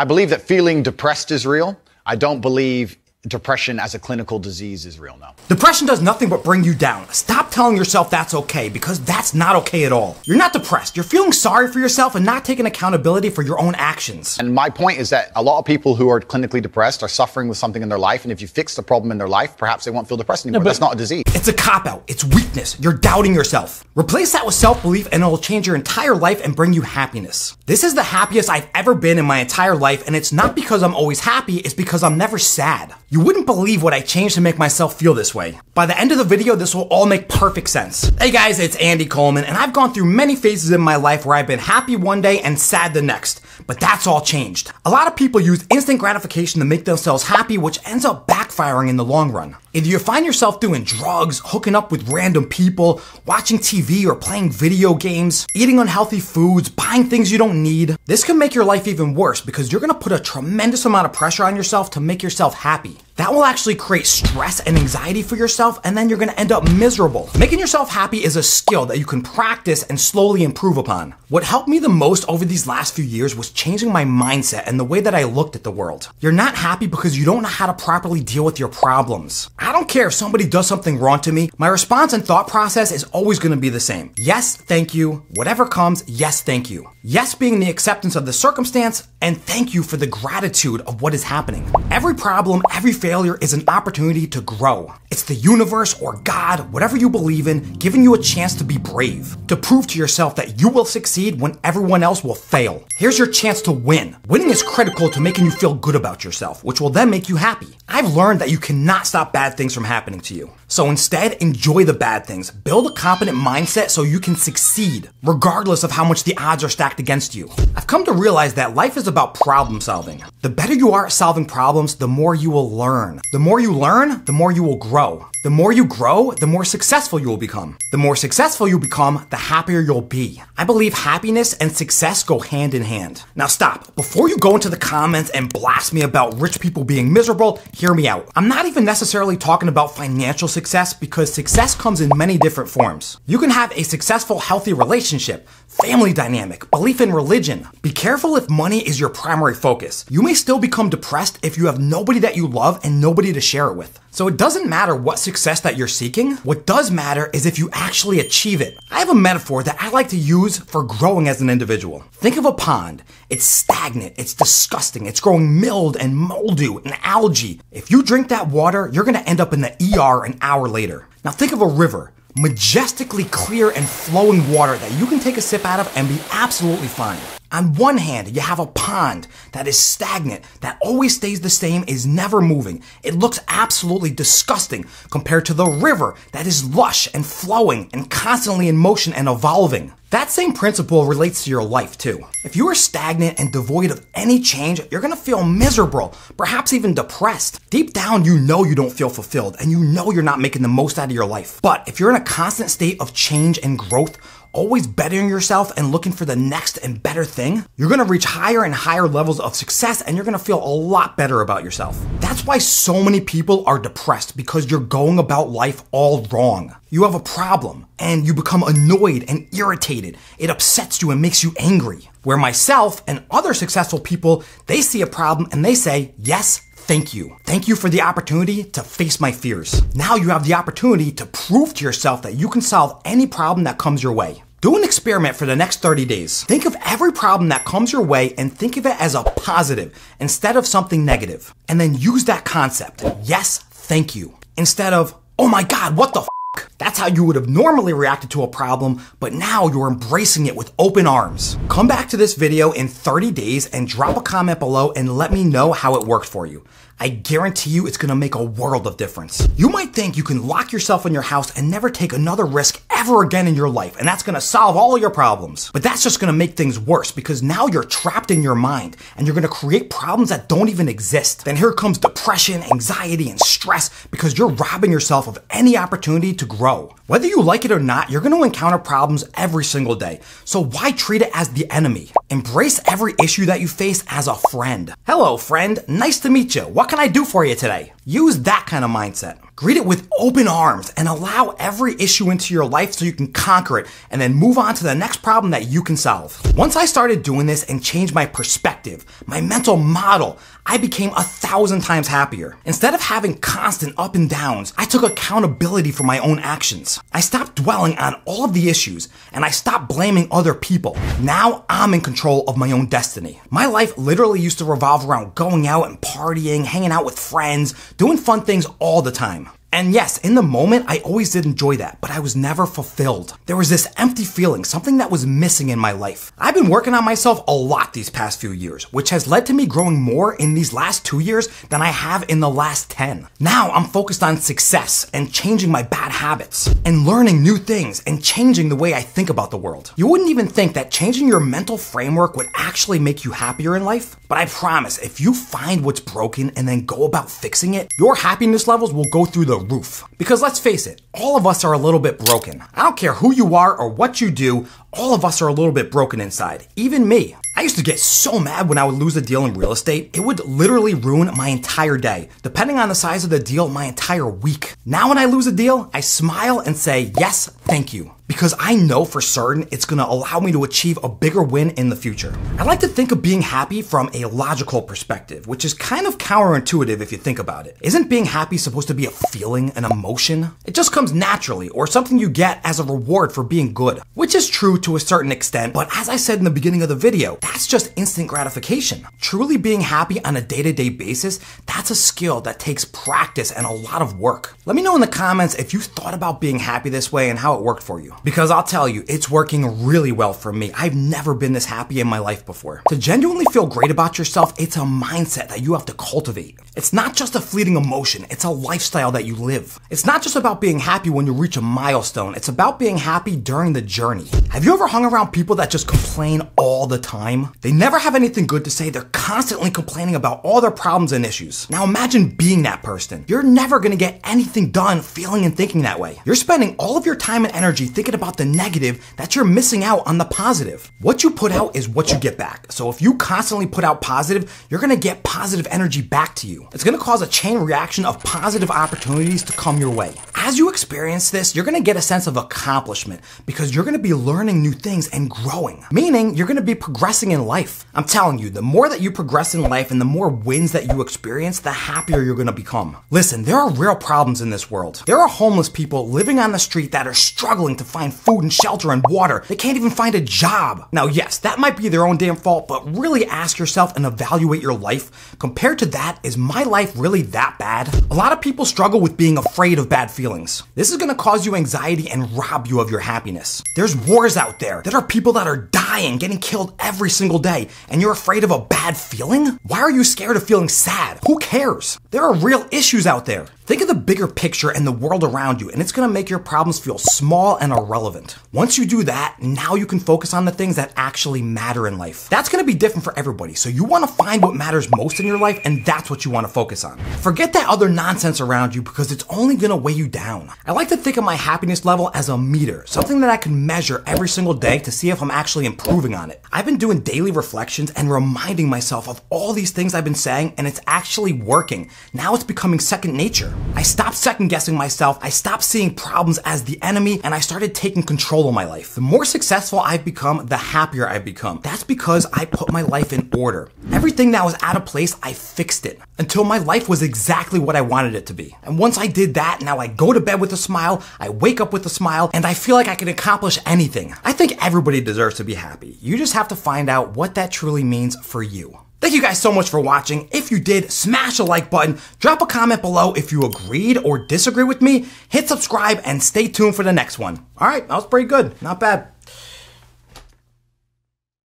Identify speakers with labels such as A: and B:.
A: I believe that feeling depressed is real. I don't believe depression as a clinical disease is real now.
B: Depression does nothing but bring you down. Stop telling yourself that's okay, because that's not okay at all. You're not depressed. You're feeling sorry for yourself and not taking accountability for your own actions.
A: And my point is that a lot of people who are clinically depressed are suffering with something in their life, and if you fix the problem in their life, perhaps they won't feel depressed anymore. That's not a disease.
B: It's a cop-out. It's weakness. You're doubting yourself. Replace that with self-belief and it'll change your entire life and bring you happiness. This is the happiest I've ever been in my entire life, and it's not because I'm always happy, it's because I'm never sad. You wouldn't believe what I changed to make myself feel this way. By the end of the video, this will all make perfect sense. Hey guys, it's Andy Coleman, and I've gone through many phases in my life where I've been happy one day and sad the next, but that's all changed. A lot of people use instant gratification to make themselves happy, which ends up backfiring in the long run. Either you find yourself doing drugs, hooking up with random people, watching TV or playing video games, eating unhealthy foods, buying things you don't need. This can make your life even worse because you're gonna put a tremendous amount of pressure on yourself to make yourself happy. That will actually create stress and anxiety for yourself, and then you're gonna end up miserable. Making yourself happy is a skill that you can practice and slowly improve upon. What helped me the most over these last few years was changing my mindset and the way that I looked at the world. You're not happy because you don't know how to properly deal with your problems. I don't care if somebody does something wrong to me, my response and thought process is always gonna be the same. Yes, thank you. Whatever comes, yes, thank you. Yes being the acceptance of the circumstance, and thank you for the gratitude of what is happening. Every problem, every failure is an opportunity to grow. It's the universe or God, whatever you believe in, giving you a chance to be brave, to prove to yourself that you will succeed when everyone else will fail. Here's your chance to win. Winning is critical to making you feel good about yourself, which will then make you happy. I've learned that you cannot stop bad things from happening to you. So instead, enjoy the bad things. Build a competent mindset so you can succeed, regardless of how much the odds are stacked against you. I've come to realize that life is about problem solving. The better you are at solving problems, the more you will learn. The more you learn, the more you will grow. The more you grow, the more successful you will become. The more successful you become, the happier you'll be. I believe happiness and success go hand in hand. Now stop. Before you go into the comments and blast me about rich people being miserable, hear me out. I'm not even necessarily talking about financial success, because success comes in many different forms. You can have a successful, healthy relationship, family dynamic, belief in religion. Be careful if money is your primary focus. You may still become depressed if you have nobody that you love and nobody to share it with. So it doesn't matter what success that you're seeking. What does matter is if you actually achieve it. I have a metaphor that I like to use for growing as an individual. Think of a pond. It's stagnant, it's disgusting, it's growing mild and mildew and algae. If you drink that water, you're gonna end up in the ER an hour later. Now think of a river. Majestically clear and flowing water that you can take a sip out of and be absolutely fine. On one hand, you have a pond that is stagnant, that always stays the same, is never moving. It looks absolutely disgusting compared to the river that is lush and flowing and constantly in motion and evolving. That same principle relates to your life too. If you are stagnant and devoid of any change, you're gonna feel miserable, perhaps even depressed. Deep down, you know you don't feel fulfilled and you know you're not making the most out of your life. But if you're in a constant state of change and growth, always bettering yourself and looking for the next and better thing, you're gonna reach higher and higher levels of success and you're gonna feel a lot better about yourself. That's why so many people are depressed, because you're going about life all wrong. You have a problem and you become annoyed and irritated. It upsets you and makes you angry. Where myself and other successful people, they see a problem and they say, yes, thank you. Thank you for the opportunity to face my fears. Now you have the opportunity to prove to yourself that you can solve any problem that comes your way. Do an experiment for the next 30 days. Think of every problem that comes your way and think of it as a positive instead of something negative. And then use that concept. Yes, thank you. Instead of, oh my God, what the f***? That's how you would have normally reacted to a problem, but now you're embracing it with open arms. Come back to this video in 30 days and drop a comment below and let me know how it worked for you. I guarantee you it's gonna make a world of difference. You might think you can lock yourself in your house and never take another risk ever again in your life, and that's gonna solve all your problems. But that's just gonna make things worse, because now you're trapped in your mind and you're gonna create problems that don't even exist. Then here comes depression, anxiety, and stress because you're robbing yourself of any opportunity to grow. Whether you like it or not, you're gonna encounter problems every single day. So why treat it as the enemy? Embrace every issue that you face as a friend. Hello, friend. Nice to meet you. What can I do for you today? Use that kind of mindset. Greet it with open arms and allow every issue into your life so you can conquer it and then move on to the next problem that you can solve. Once I started doing this and changed my perspective, my mental model, I became 1,000 times happier. Instead of having constant up and downs, I took accountability for my own actions. I stopped dwelling on all of the issues and I stopped blaming other people. Now I'm in control of my own destiny. My life literally used to revolve around going out and partying, hanging out with friends, doing fun things all the time. And yes, in the moment, I always did enjoy that, but I was never fulfilled. There was this empty feeling, something that was missing in my life. I've been working on myself a lot these past few years, which has led to me growing more in these last 2 years than I have in the last 10. Now I'm focused on success and changing my bad habits and learning new things and changing the way I think about the world. You wouldn't even think that changing your mental framework would actually make you happier in life, but I promise if you find what's broken and then go about fixing it, your happiness levels will go through the roof. Because let's face it, all of us are a little bit broken. I don't care who you are or what you do, all of us are a little bit broken inside. Even me. I used to get so mad when I would lose a deal in real estate, it would literally ruin my entire day. Depending on the size of the deal, my entire week. Now when I lose a deal, I smile and say, yes, thank you. Because I know for certain it's gonna allow me to achieve a bigger win in the future. I like to think of being happy from a logical perspective, which is kind of counterintuitive if you think about it. Isn't being happy supposed to be a feeling, an emotion? It just comes naturally, or something you get as a reward for being good. Which is true to a certain extent, but as I said in the beginning of the video, that's just instant gratification. Truly being happy on a day-to-day basis, that's a skill that takes practice and a lot of work. Let me know in the comments if you thought about being happy this way and how it worked for you. Because I'll tell you, it's working really well for me. I've never been this happy in my life before. To genuinely feel great about yourself, it's a mindset that you have to cultivate. It's not just a fleeting emotion, it's a lifestyle that you live. It's not just about being happy when you reach a milestone, it's about being happy during the journey. Have you ever hung around people that just complain all the time? They never have anything good to say, they're constantly complaining about all their problems and issues. Now imagine being that person. You're never gonna get anything done feeling and thinking that way. You're spending all of your time and energy thinking about the negative that you're missing out on the positive. What you put out is what you get back. So if you constantly put out positive, you're gonna get positive energy back to you. It's gonna cause a chain reaction of positive opportunities to come your way. As you experience this, you're gonna get a sense of accomplishment because you're gonna be learning new things and growing, meaning you're gonna be progressing in life. I'm telling you, the more that you progress in life and the more wins that you experience, the happier you're gonna become. Listen, there are real problems in this world. There are homeless people living on the street that are struggling to find food and shelter and water. They can't even find a job. Now, yes, that might be their own damn fault, but really ask yourself and evaluate your life. Compared to that, is my life really that bad? A lot of people struggle with being afraid of bad feelings. This is gonna cause you anxiety and rob you of your happiness. There's wars out there. There are people that are dying, getting killed every single day, and you're afraid of a bad feeling? Why are you scared of feeling sad? Who cares? There are real issues out there. Think of the bigger picture and the world around you, and it's gonna make your problems feel small and irrelevant. Once you do that, now you can focus on the things that actually matter in life. That's gonna be different for everybody, so you wanna find what matters most in your life, and that's what you wanna focus on. Forget that other nonsense around you because it's only gonna weigh you down. I like to think of my happiness level as a meter, something that I can measure every single day to see if I'm actually improving on it. I've been doing daily reflections and reminding myself of all these things I've been saying, and it's actually working. Now it's becoming second nature. I stopped second guessing myself, I stopped seeing problems as the enemy, and I started taking control of my life. The more successful I've become, the happier I've become. That's because I put my life in order. Everything that was out of place, I fixed it until my life was exactly what I wanted it to be. And once I did that, now I go to bed with a smile, I wake up with a smile, and I feel like I can accomplish anything. I think everybody deserves to be happy. You just have to find out what that truly means for you. Thank you guys so much for watching. If you did, smash the like button, drop a comment below if you agreed or disagree with me, hit subscribe, and stay tuned for the next one. All right, that was pretty good. Not bad.